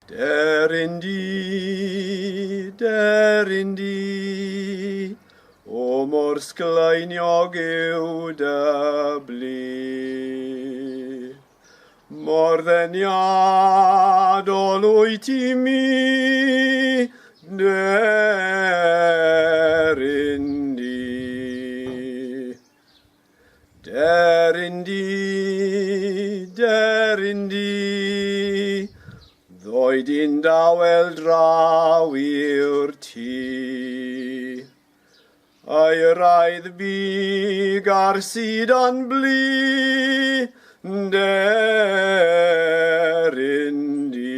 Deryn di, o mor sglaeniog yw dy blu. Mor ddeniadol wyt i mi, Deryn di. Deryn di, ddoi di'n dawel draw i'r tŷ. A'i raidd big ar sidan blu, Deryn di.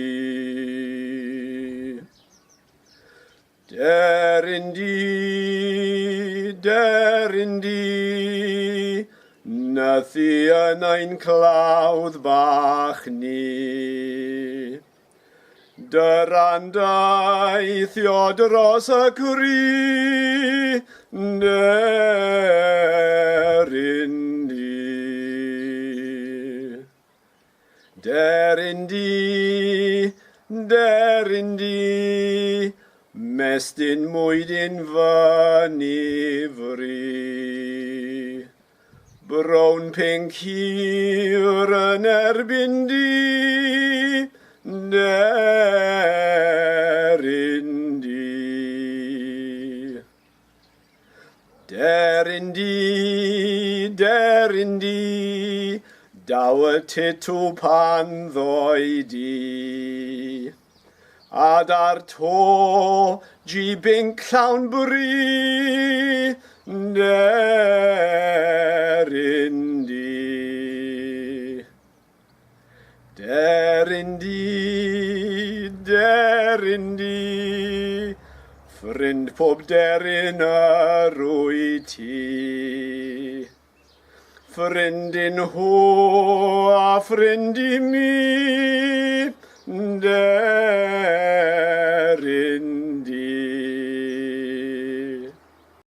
Deryn di, nath i yn ein clawdd bach ni. Dyrandaethio dros y cri, Deryn di. Deryn di, mestyn mwydyn fyny fri. Brown pink hir yn erbyn di, Deryn di. Deryn di, daw y titw pan ddoi di. A dar to, jibink llawn bri, Deryn di. Deryn di, ffrind pob deryn yr wyt ti. Ffrind in ho a ffrind i mi,